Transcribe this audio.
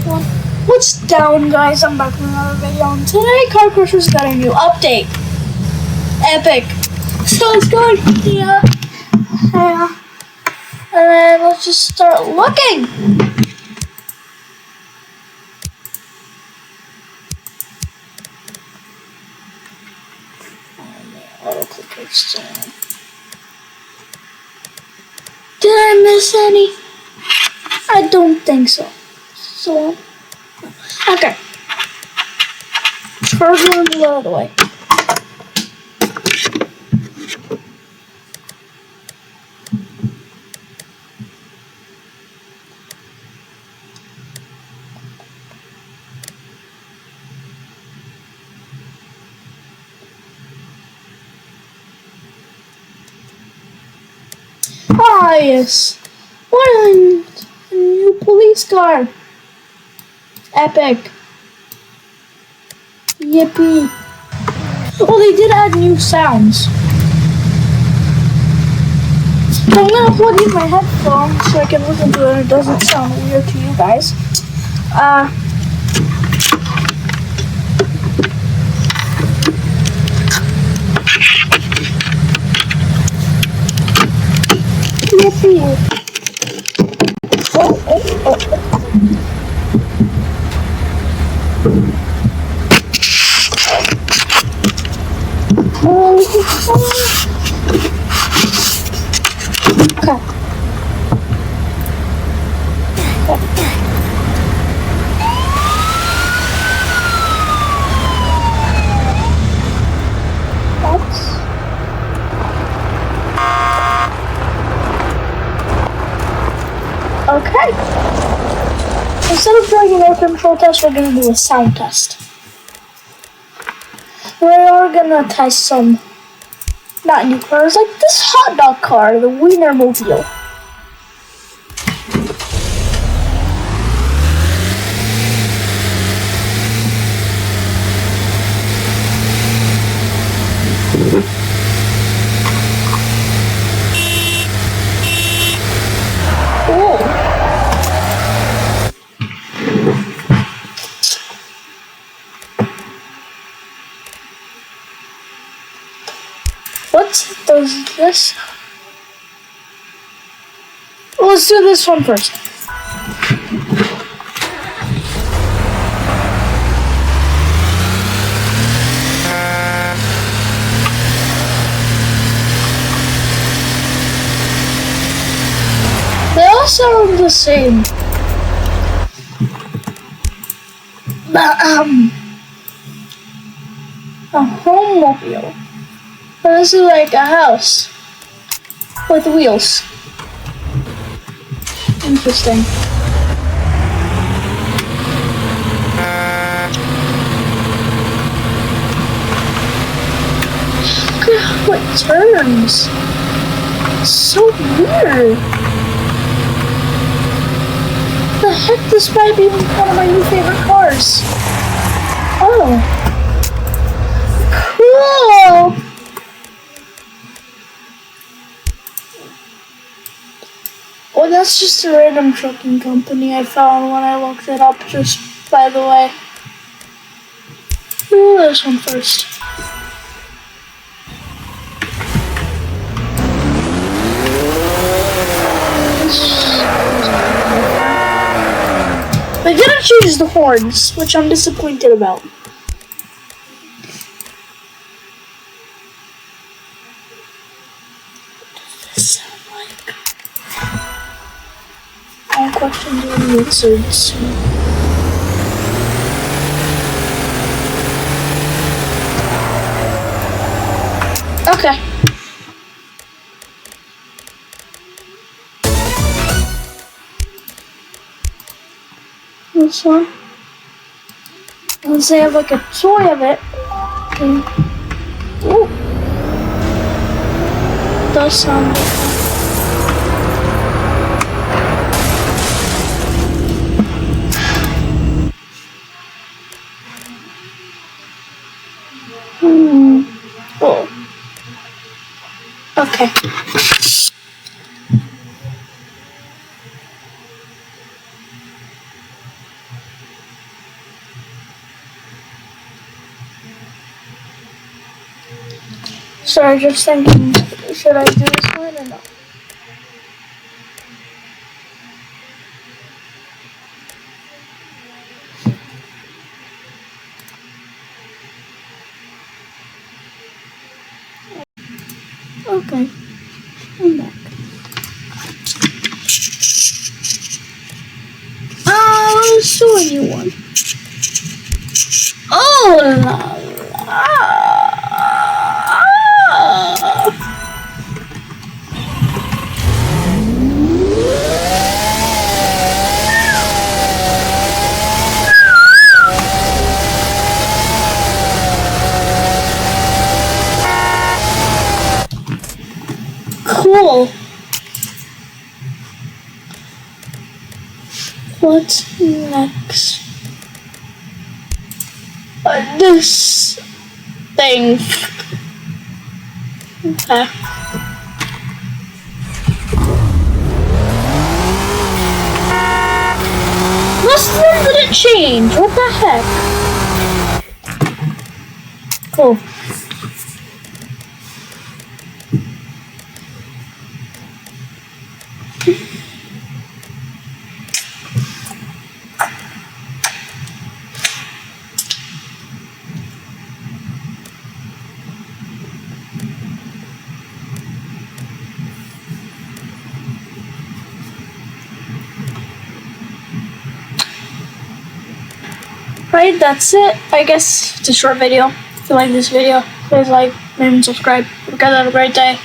What's down, guys? I'm back with another video, and today Car Crushers got a new update. Epic. So let's go in here. And then let's just start looking. Did I miss any? I don't think so. So, okay. Charger and the other way. Ah, yes. What a new police car. Epic. Yippee. Oh, they did add new sounds. So I'm gonna plug in my headphones so I can listen to it and it doesn't sound weird to you guys. Yippee. Okay. Okay. Instead of doing an air control test, we're gonna do a sound test. We are gonna test some not new cars, like this hot dog car, the Wienermobile. What does this? Well, let's do this one first. They all sound the same. But, a homemobile. But this is like a house with wheels. Interesting. Look at how it turns. It's so weird. The heck, this might be one of my new favorite cars. Oh. Cool. Well, that's just a random trucking company I found when I looked it up, just by the way. Ooh, this one first. They didn't change the horns, which I'm disappointed about. What does this sound like? All questions will be answered soon. Okay. This one. Unless they have like a toy of it. Ooh. It does sound like that. Oh. Okay. Sorry, just thinking, should I do this one or not? Okay, I'm back. Let's do a new one. Oh la la. Cool. What's next? This thing. Okay. Must have didn't change. What the heck? Cool. Right, that's it. I guess it's a short video. If you like this video, please like and subscribe. You guys have a great day.